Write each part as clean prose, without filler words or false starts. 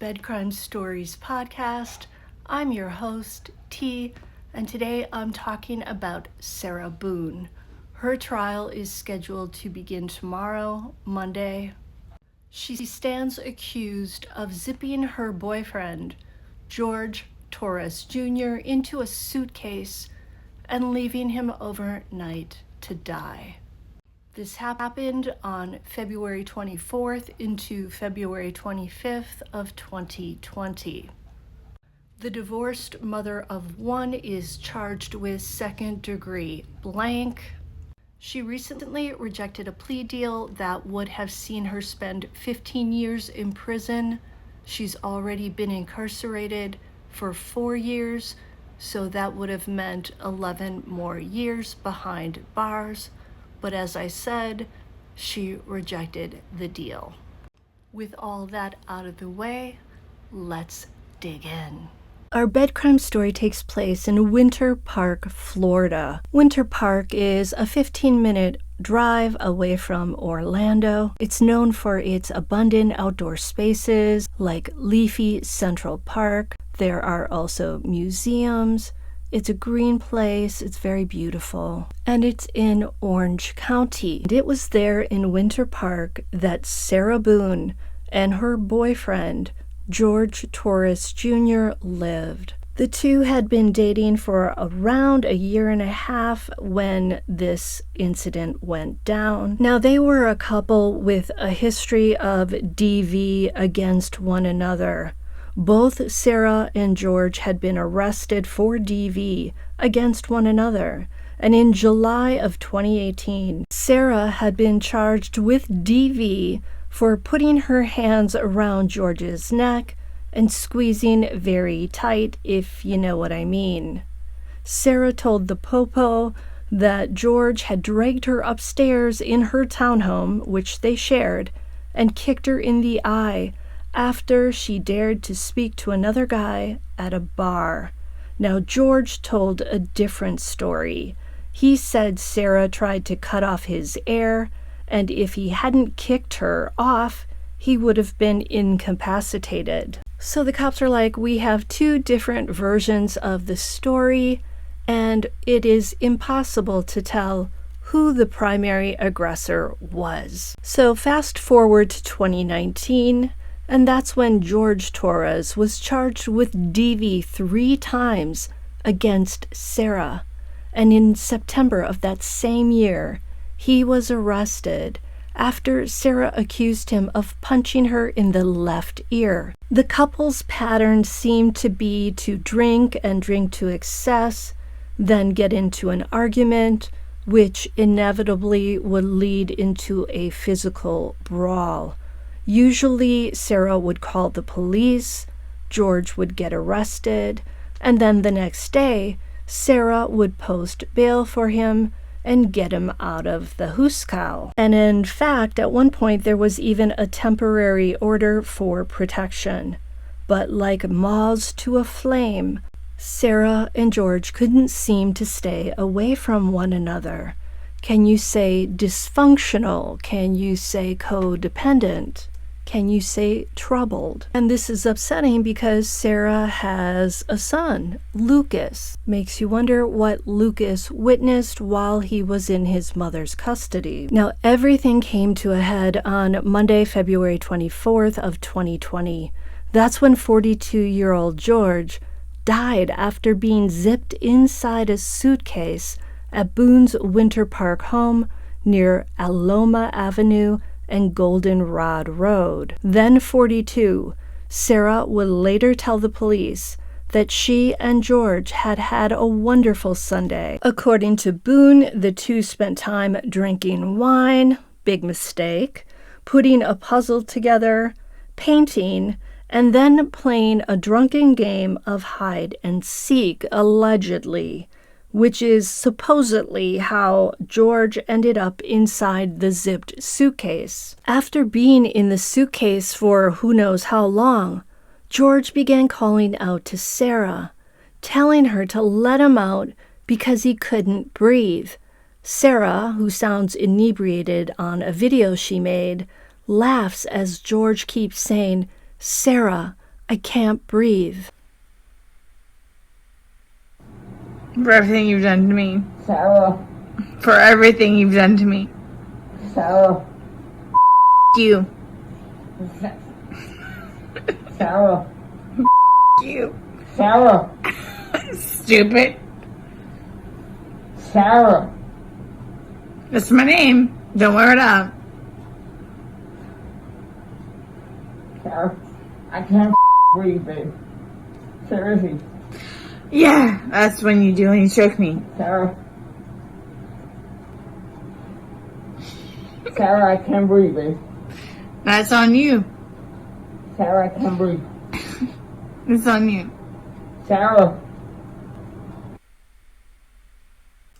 Bed Crime Stories podcast. I'm your host, T, and today I'm talking about Sarah Boone. Her trial is scheduled to begin tomorrow, Monday. She stands accused of zipping her boyfriend, Jorge Torres Jr., into a suitcase and leaving him overnight to die. This happened on February 24th into February 25th of 2020. The divorced mother of one is charged with second-degree blank. She recently rejected a plea deal that would have seen her spend 15 years in prison. She's already been incarcerated for 4 years, so that would have meant 11 more years behind bars. But as I said, she rejected the deal. With all that out of the way, let's dig in. Our bed crime story takes place in Winter Park, Florida. Winter Park is a 15-minute drive away from Orlando. It's known for its abundant outdoor spaces like leafy Central Park. There are also museums. It's a green place, it's very beautiful, and it's in Orange County. And it was there in Winter Park that Sarah Boone and her boyfriend, Jorge Torres Jr., lived. The two had been dating for around a year and a half when this incident went down. Now, they were a couple with a history of DV against one another. Both Sarah and Jorge had been arrested for DV against one another, and in July of 2018, Sarah had been charged with DV for putting her hands around Jorge's neck and squeezing very tight, if you know what I mean. Sarah told the Popo that Jorge had dragged her upstairs in her townhome, which they shared, and kicked her in the eye after she dared to speak to another guy at a bar. Now, Jorge told a different story. He said Sarah tried to cut off his air, and if he hadn't kicked her off, he would have been incapacitated. So the cops are like, we have two different versions of the story, and it is impossible to tell who the primary aggressor was. So fast forward to 2019, and that's when Jorge Torres was charged with DV 3 times against Sarah. And in September of that same year, he was arrested after Sarah accused him of punching her in the left ear. The couple's pattern seemed to be to drink and drink to excess, then get into an argument, which inevitably would lead into a physical brawl. Usually, Sarah would call the police, Jorge would get arrested, and then the next day, Sarah would post bail for him and get him out of the hoosegow. And in fact, at one point, there was even a temporary order for protection. But like moths to a flame, Sarah and Jorge couldn't seem to stay away from one another. Can you say dysfunctional? Can you say codependent? Can you say troubled? And this is upsetting because Sarah has a son, Lucas. Makes you wonder what Lucas witnessed while he was in his mother's custody. Now, everything came to a head on Monday, February 24th of 2020. That's when 42-year-old Jorge died after being zipped inside a suitcase at Boone's Winter Park home near Aloma Avenue and Goldenrod Road. Then 42, Sarah would later tell the police that she and Jorge had had a wonderful Sunday. According to Boone, the two spent time drinking wine, big mistake, putting a puzzle together, painting, and then playing a drunken game of hide and seek, allegedly, which is supposedly how Jorge ended up inside the zipped suitcase. After being in the suitcase for who knows how long, Jorge began calling out to Sarah, telling her to let him out because he couldn't breathe. Sarah, who sounds inebriated on a video she made, laughs as Jorge keeps saying, "Sarah, I can't breathe. For everything you've done to me. Sarah. For everything you've done to me. Sarah. You. Sarah. You. Sarah. Stupid. Sarah. That's my name. Don't wear it out. Sarah. I can't breathe, babe. Seriously. Yeah, that's when you do when you choke me. Sarah. Sarah, I can't breathe, babe. That's on you. Sarah, I can't breathe. It's on you. Sarah.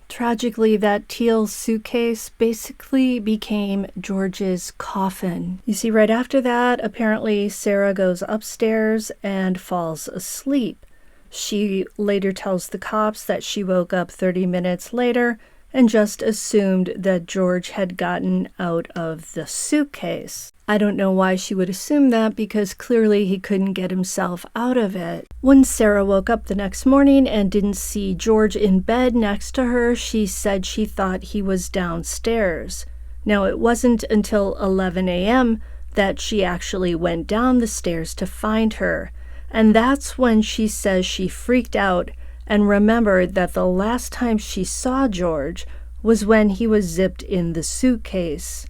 Tragically, that teal suitcase basically became George's coffin. You see, right after that, apparently Sarah goes upstairs and falls asleep. She later tells the cops that she woke up 30 minutes later and just assumed that George had gotten out of the suitcase. I don't know why she would assume that, because clearly he couldn't get himself out of it. When Sarah woke up the next morning and didn't see George in bed next to her, she said she thought he was downstairs. Now, it wasn't until 11 a.m. that she actually went down the stairs to find her. And that's when she says she freaked out and remembered that the last time she saw George was when he was zipped in the suitcase.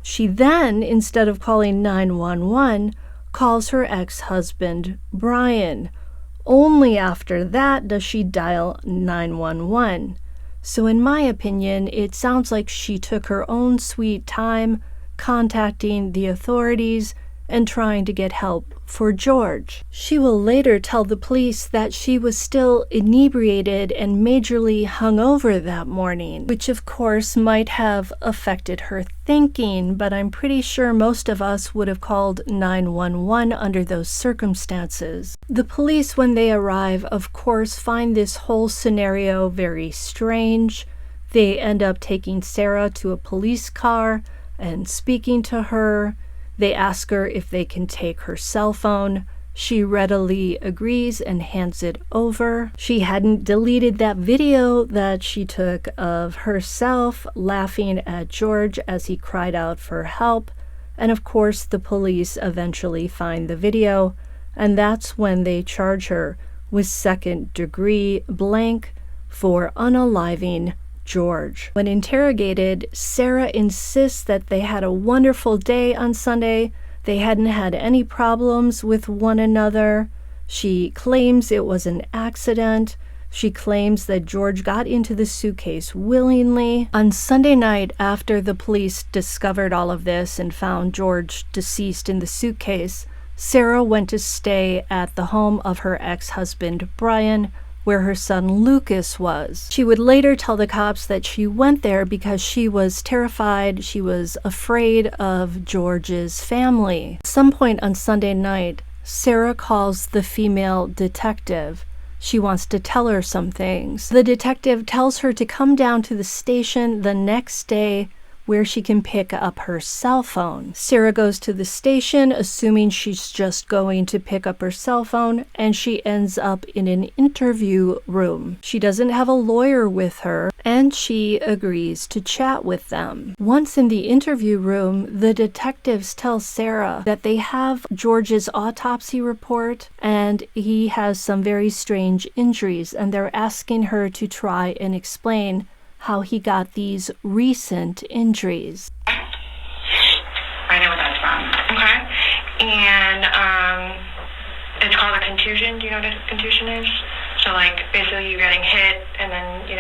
She then, instead of calling 911, calls her ex-husband, Brian. Only after that does she dial 911. So in my opinion, it sounds like she took her own sweet time contacting the authorities and trying to get help for George. She will later tell the police that she was still inebriated and majorly hungover that morning, which of course might have affected her thinking, but I'm pretty sure most of us would have called 911 under those circumstances. The police, when they arrive, of course, find this whole scenario very strange. They end up taking Sarah to a police car and speaking to her. They ask her if they can take her cell phone. She readily agrees and hands it over. She hadn't deleted that video that she took of herself laughing at George as he cried out for help. And of course, the police eventually find the video, and that's when they charge her with second-degree blank for unaliving George. When interrogated, Sarah insists that they had a wonderful day on Sunday. They hadn't had any problems with one another. She claims it was an accident. She claims that George got into the suitcase willingly. On Sunday night, after the police discovered all of this and found George deceased in the suitcase, Sarah went to stay at the home of her ex-husband, Brian, where her son Lucas was. She would later tell the cops that she went there because she was terrified. She was afraid of George's family. At some point on Sunday night, Sarah calls the female detective. She wants to tell her some things. The detective tells her to come down to the station the next day where she can pick up her cell phone. Sarah goes to the station, assuming she's just going to pick up her cell phone, and she ends up in an interview room. She doesn't have a lawyer with her, and she agrees to chat with them. Once in the interview room, the detectives tell Sarah that they have George's autopsy report, and he has some very strange injuries, and they're asking her to try and explain how he got these recent injuries. I know what that's from. Okay. And it's called a contusion. Do you know what a contusion is? So like basically you're getting hit and then you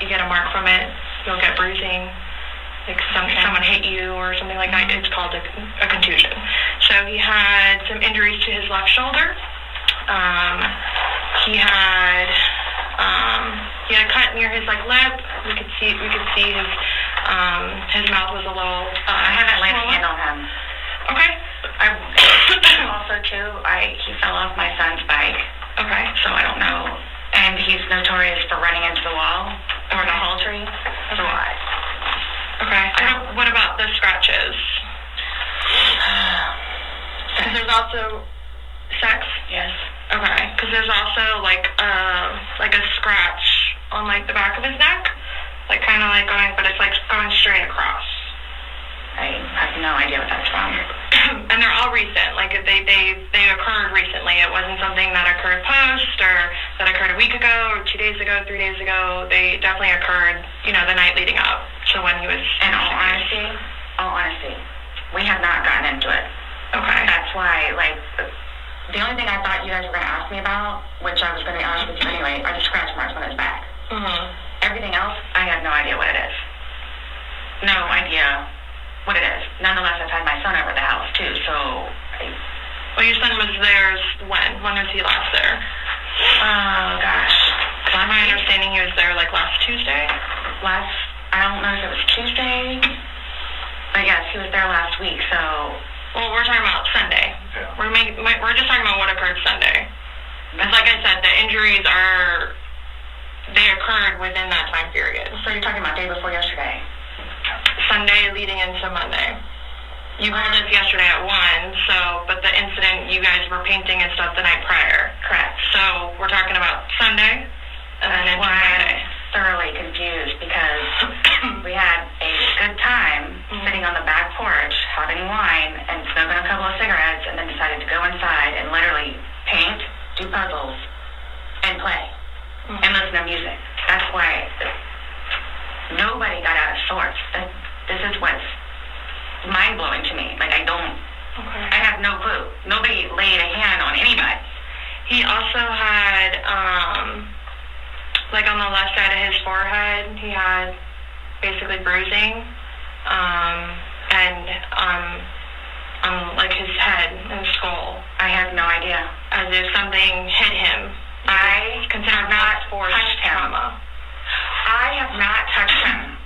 get a mark from it. You'll get bruising. Like someone hit you or something like that. It's called a contusion. So he had some injuries to his left shoulder. He had a cut near his lip. We could see his mouth was a little. I haven't laid a hand on him. Okay. Also too, he fell off my son's bike. Okay. So I don't know, and he's notorious for running into the wall or the hall tree. So why? Okay. What about the scratches? Because there's also sex? Yes. Okay, because there's also like a scratch on like the back of his neck, like kind of like going, but it's like going straight across. I have no idea what that's from. And they're all recent, like they occurred recently. It wasn't something that occurred post or that occurred a week ago or 2 days ago, 3 days ago. They definitely occurred, the night leading up to when he was. In all honesty, we have not gotten into it. Okay. That's why, like, the only thing I thought you guys were going to ask me about, which I was going to be honest with you anyway, are the scratch marks on his back. Mm-hmm. Everything else, I have no idea what it is. No idea what it is. Nonetheless, I've had my son over at the house too, so. Well, your son was there when? When was he last there? Oh gosh. My understanding he was there like last Tuesday. I don't know if it was Tuesday, but yes, he was there last week. So. Well, we're talking about Sunday. Yeah. We're just talking about what occurred Sunday. Because like I said, the injuries they occurred within that time period. So you're talking about day before yesterday. Sunday leading into Monday. You called us yesterday at 1, but the incident, you guys were painting and stuff the night prior. Correct. So we're talking about Sunday and then into Monday. I'm thoroughly confused because we had a good time sitting on the back porch having wine and smoking a couple of cigarettes and then decided to go inside and literally paint, do puzzles, and play and listen to music. That's why nobody got out of sorts. This is what's mind-blowing to me. Like, I have no clue. Nobody laid a hand on anybody. He also had, like on the left side of his forehead, he had basically bruising, and on like his head and skull. I have no idea. As if something hit him. I considered not force touched him. trauma. I have not touched him.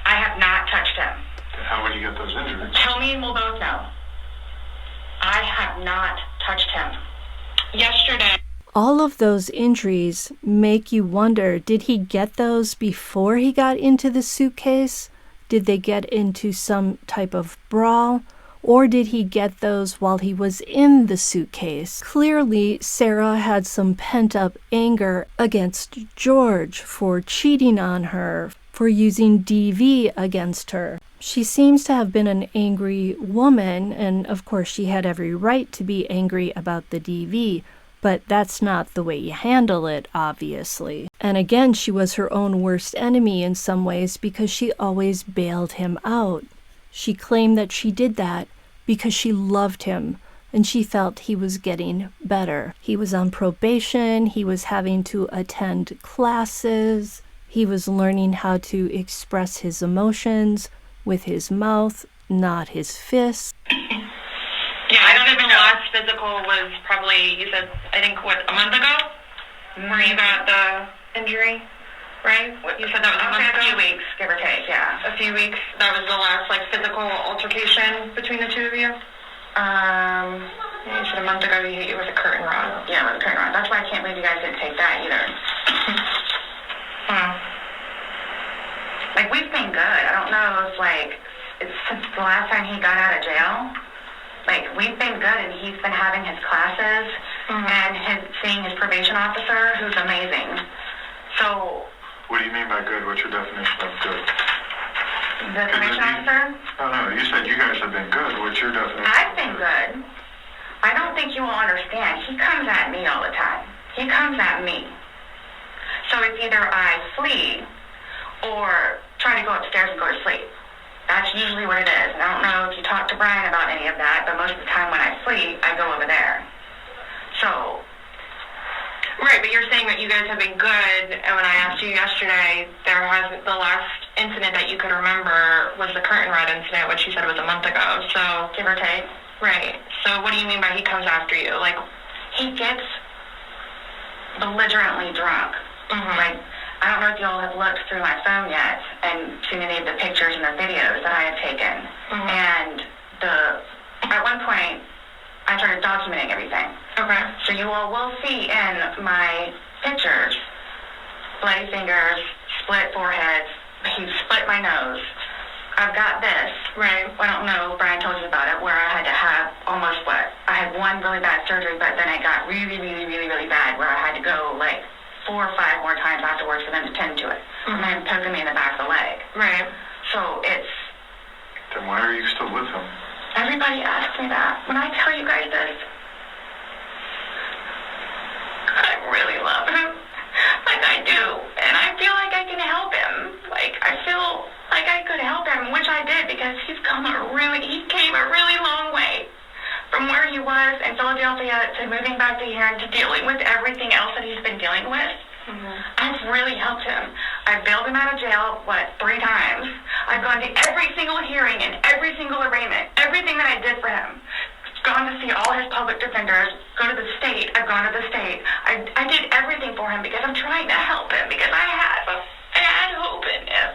I have not touched him. How would you get those injuries? Tell me and we'll both know. I have not touched him. Yesterday. All of those injuries make you wonder, did he get those before he got into the suitcase? Did they get into some type of brawl? Or did he get those while he was in the suitcase? Clearly, Sarah had some pent-up anger against George for cheating on her, for using DV against her. She seems to have been an angry woman, and of course she had every right to be angry about the DV, but that's not the way you handle it, obviously. And again, she was her own worst enemy in some ways because she always bailed him out. She claimed that she did that because she loved him and she felt he was getting better. He was on probation, he was having to attend classes, he was learning how to express his emotions with his mouth, not his fists. Yeah, I don't even know. The last physical was probably, you said, I think, a month ago? Where you got the injury, right? You said that was a month ago? A few weeks, give or take, yeah. A few weeks. That was the last, physical altercation between the two of you? You said a month ago he hit you with a curtain rod. Yeah, with a curtain rod. That's why I can't believe you guys didn't take that either. We've been good. I don't know if, it's since the last time he got out of jail. We've been good, and he's been having his classes and seeing his probation officer, who's amazing. So... What do you mean by good? What's your definition of good? The probation officer? No, you said you guys have been good. What's your definition? I've been good. I don't think you will understand. He comes at me all the time. He comes at me. So it's either I flee or try to go upstairs and go to sleep. That's usually what it is. And I don't know if you talked to Brian about any of that, but most of the time when I flee, I go over there. So... Right, but you're saying that you guys have been good, and when I asked you yesterday, the last incident that you could remember was the curtain rod incident, which you said was a month ago, so... Give or take. Right. So what do you mean by he comes after you? He gets belligerently drunk. I don't know if y'all have looked through my phone yet and seen any of the pictures and the videos that I have taken. And at one point, I started documenting everything. Okay. So you all will see in my pictures bloody fingers, split foreheads, he split my nose, I've got this. Right. I don't know if Brian told you about it, where I had to have almost I had one really bad surgery, but then it got really, really, really, really bad, where I had to go like 4 or 5 more times afterwards for them to tend to it. And then poking me in the back of the leg. Right. So it's... Then why are you still with him? Everybody asks me that. When I tell you guys this, I really love him. Like I do. And I feel like I can help him. Like I feel like I could help him, which I did, because he came a really long way from where he was in Philadelphia to moving back to here and to dealing with everything else that he's been dealing with. I've really helped him. I've bailed him out of jail, 3 times. I've gone to every single hearing and every single arraignment, everything that I did for him. Gone to see all his public defenders, go to the state. I've gone to the state. I did everything for him because I'm trying to help him, because I had hope in him.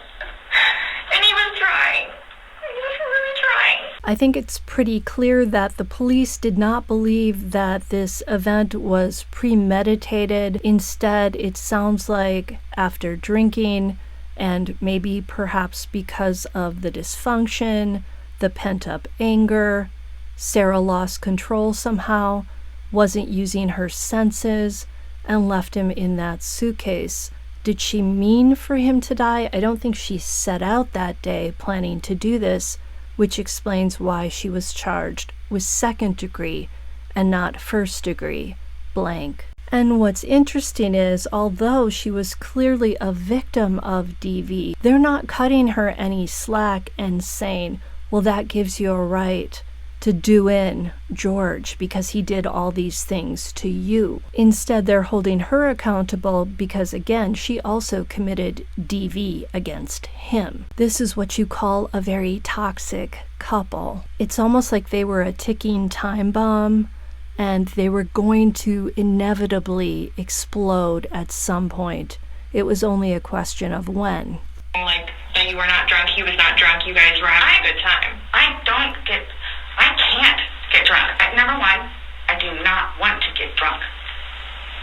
And he was trying. He was really trying. I think it's pretty clear that the police did not believe that this event was premeditated. Instead, it sounds like after drinking, and maybe perhaps because of the dysfunction, the pent-up anger, Sarah lost control somehow, wasn't using her senses, and left him in that suitcase. Did she mean for him to die? I don't think she set out that day planning to do this, which explains why she was charged with 2nd degree and not 1st degree blank. And what's interesting is, although she was clearly a victim of DV, they're not cutting her any slack and saying, well, that gives you a right to do in George because he did all these things to you. Instead, they're holding her accountable because, again, she also committed DV against him. This is what you call a very toxic couple. It's almost like they were a ticking time bomb and they were going to inevitably explode at some point. It was only a question of when. Like, that you were not drunk, he was not drunk, you guys were having a good time. I can't get drunk. Number one, I do not want to get drunk.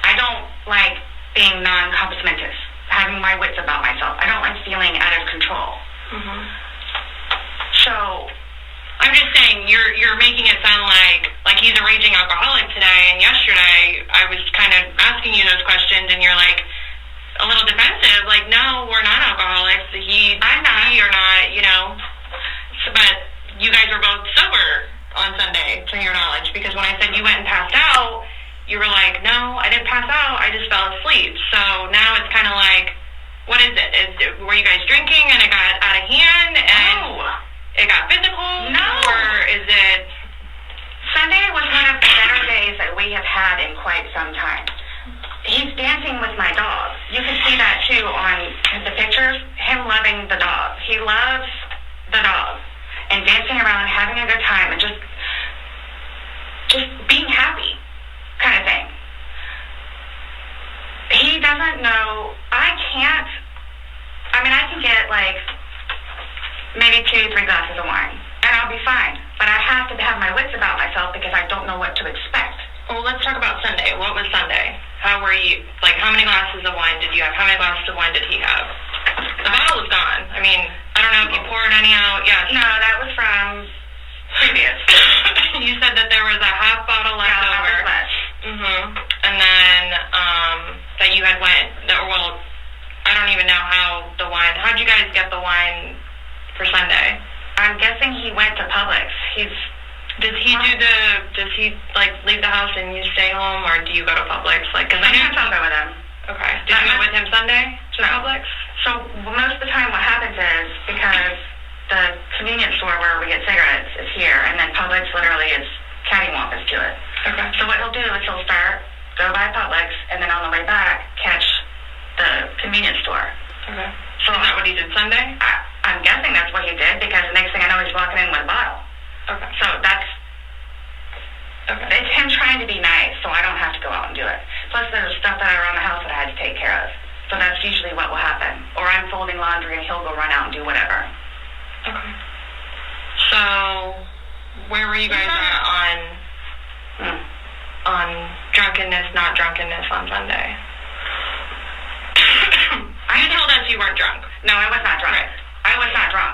I don't like being non-compos mentis, having my wits about myself. I don't like feeling out of control. So, I'm just saying, you're making it sound like he's a raging alcoholic today, and yesterday I was kind of asking you those questions, and you're like a little defensive, like, no, we're not alcoholics. I'm not. You're not, you know. But you guys were both sober on Sunday, to your knowledge, because when I said you went and passed out, you were like, no, I didn't pass out, I just fell asleep. So now it's kind of like, what is it? Were you guys drinking and it got out of hand and it got physical? No. Or is it... Sunday was one of the better days that we have had in quite some time. He's dancing with my dog. You can see that too on the pictures, him loving the dog. He loves the dog. And dancing around, having a good time, and just being happy, kind of thing. He doesn't know. I can get like maybe 2-3 glasses of wine, and I'll be fine. But I have to have my wits about myself because I don't know what to expect. Well, let's talk about Sunday. What was Sunday? How were you? Like, how many glasses of wine did you have? How many glasses of wine did he have? The bottle was gone. I mean, I don't know if you poured any out. Yes. No, that was from previous. You said that there was a half bottle left over. That was left. And then that you had well, I don't even know how the wine. How'd you guys get the wine for Sunday? I'm guessing he went to Publix. Does he like leave the house and you stay home, or do you go to Publix? Like, cause Sometimes I'll go with him. Okay. Did you go with him Sunday to Publix? So most of the time what happens is, because the convenience store where we get cigarettes is here, and then Publix literally is cattywampus to it. Okay. So what he'll do is he'll go by Publix, and then on the way back, catch the convenience store. Okay. So is that what he did Sunday? I'm guessing that's what he did, because the next thing I know, he's walking in with a bottle. Okay. So it's him trying to be nice, so I don't have to go out and do it. Plus, there's stuff that are around the house that I had to take care of. So that's usually what will happen. Or I'm folding laundry and he'll go run out and do whatever. Okay. So, where were you guys at on drunkenness, not drunkenness on Sunday? You told us you weren't drunk. No, I was not drunk. Right. I was not drunk.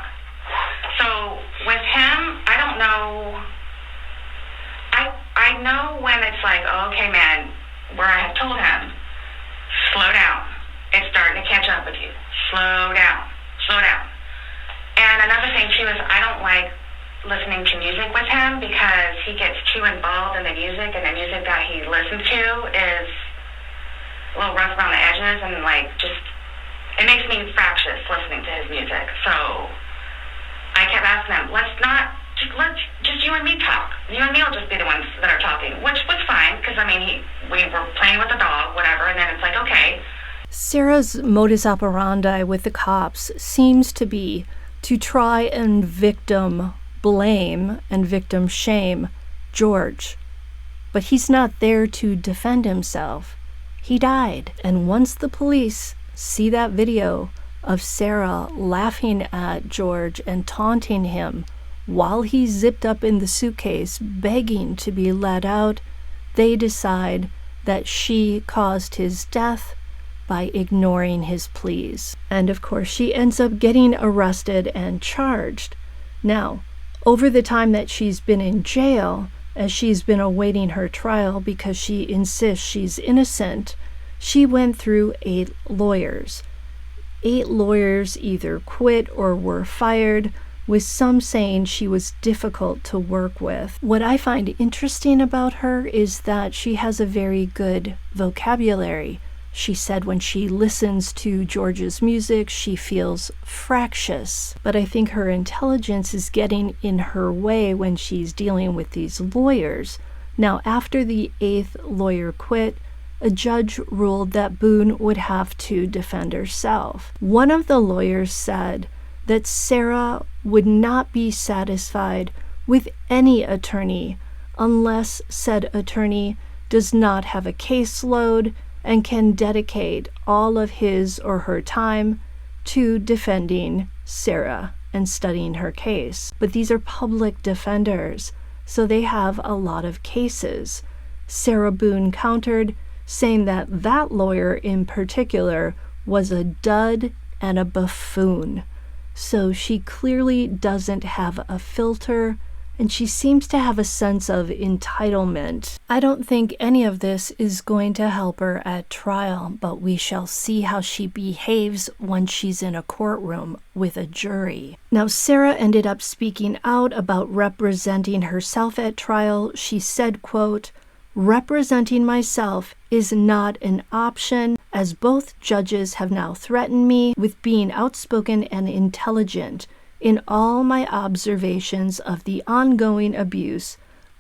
thing too is I don't like listening to music with him because he gets too involved in the music, and the music that he listens to is a little rough around the edges, and like just it makes me fractious listening to his music. So I kept asking him, let's just you and me talk. You and me will just be the ones that are talking, which was fine because I mean we were playing with the dog, whatever, and then it's like okay. Sarah's modus operandi with the cops seems to be to try and victim blame and victim shame George. But he's not there to defend himself. He died. And once the police see that video of Sarah laughing at George and taunting him while he's zipped up in the suitcase, begging to be let out, they decide that she caused his death by ignoring his pleas. And of course, she ends up getting arrested and charged. Now, over the time that she's been in jail, as she's been awaiting her trial because she insists she's innocent, she went through 8 lawyers. 8 lawyers either quit or were fired, with some saying she was difficult to work with. What I find interesting about her is that she has a very good vocabulary. She said when she listens to George's music, she feels fractious. But I think her intelligence is getting in her way when she's dealing with these lawyers. Now, after the 8th lawyer quit, a judge ruled that Boone would have to defend herself. One of the lawyers said that Sarah would not be satisfied with any attorney unless said attorney does not have a caseload and can dedicate all of his or her time to defending Sarah and studying her case. But these are public defenders, so they have a lot of cases. Sarah Boone countered, saying that that lawyer in particular was a dud and a buffoon. So she clearly doesn't have a filter, and she seems to have a sense of entitlement. I don't think any of this is going to help her at trial, but we shall see how she behaves when she's in a courtroom with a jury. Now, Sarah ended up speaking out about representing herself at trial. She said, quote, "Representing myself is not an option, as both judges have now threatened me with being outspoken and intelligent in all my observations of the ongoing abuse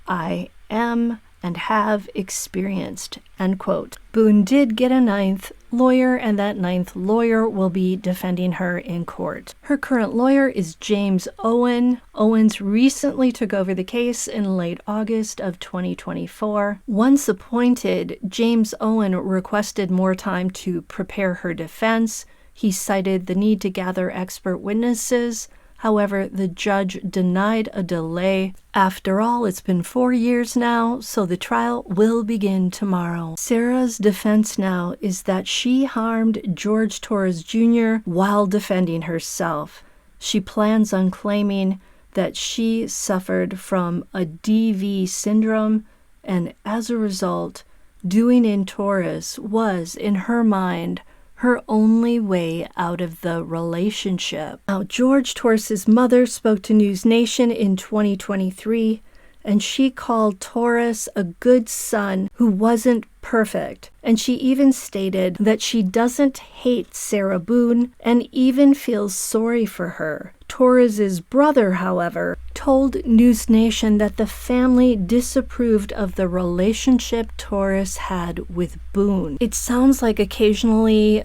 I am and have experienced," end quote. Boone did get a 9th lawyer, and that 9th lawyer will be defending her in court. Her current lawyer is James Owen. Owens recently took over the case in late August of 2024. Once appointed, James Owen requested more time to prepare her defense. He cited the need to gather expert witnesses. However, the judge denied a delay. After all, it's been 4 years now, so the trial will begin tomorrow. Sarah's defense now is that she harmed Jorge Torres Jr. while defending herself. She plans on claiming that she suffered from a DV syndrome, and as a result, doing in Torres was, in her mind, her only way out of the relationship. Now, Jorge Torres' mother spoke to News Nation in 2023, and she called Torres a good son who wasn't perfect. And she even stated that she doesn't hate Sarah Boone and even feels sorry for her. Torres' brother, however, told News Nation that the family disapproved of the relationship Torres had with Boone. It sounds like occasionally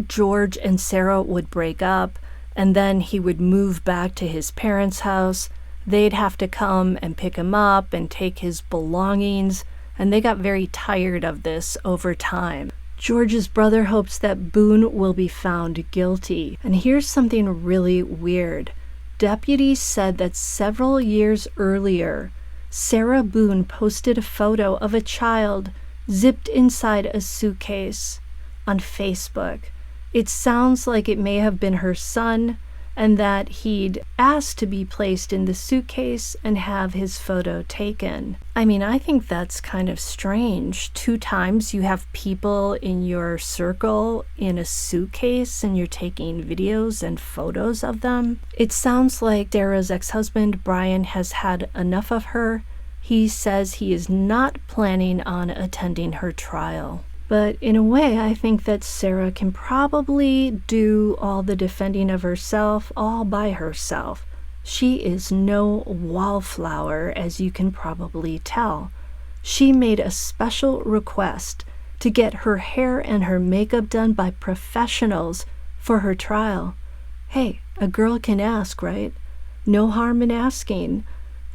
George and Sarah would break up, and then he would move back to his parents' house. They'd have to come and pick him up and take his belongings, and they got very tired of this over time. George's brother hopes that Boone will be found guilty. And here's something really weird. Deputies said that several years earlier, Sarah Boone posted a photo of a child zipped inside a suitcase on Facebook. It sounds like it may have been her son, and that he'd asked to be placed in the suitcase and have his photo taken. I mean, I think that's kind of strange. 2 times you have people in your circle in a suitcase and you're taking videos and photos of them. It sounds like Sarah's ex-husband, Brian, has had enough of her. He says he is not planning on attending her trial. But in a way, I think that Sarah can probably do all the defending of herself all by herself. She is no wallflower, as you can probably tell. She made a special request to get her hair and her makeup done by professionals for her trial. Hey, a girl can ask, right? No harm in asking.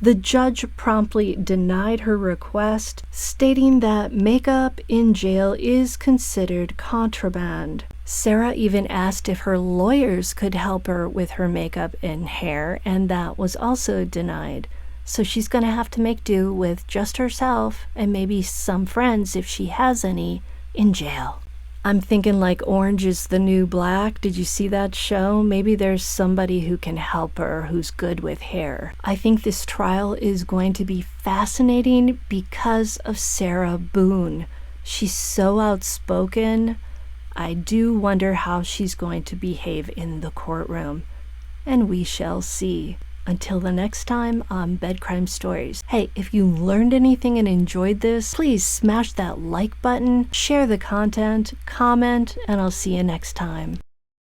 The judge promptly denied her request, stating that makeup in jail is considered contraband. Sarah even asked if her lawyers could help her with her makeup and hair, and that was also denied. So she's going to have to make do with just herself and maybe some friends, if she has any, in jail. I'm thinking like Orange is the New Black. Did you see that show? Maybe there's somebody who can help her who's good with hair. I think this trial is going to be fascinating because of Sarah Boone. She's so outspoken. I do wonder how she's going to behave in the courtroom. And we shall see. Until the next time on Bed Crime Stories. Hey, if you learned anything and enjoyed this, please smash that like button, share the content, comment, and I'll see you next time.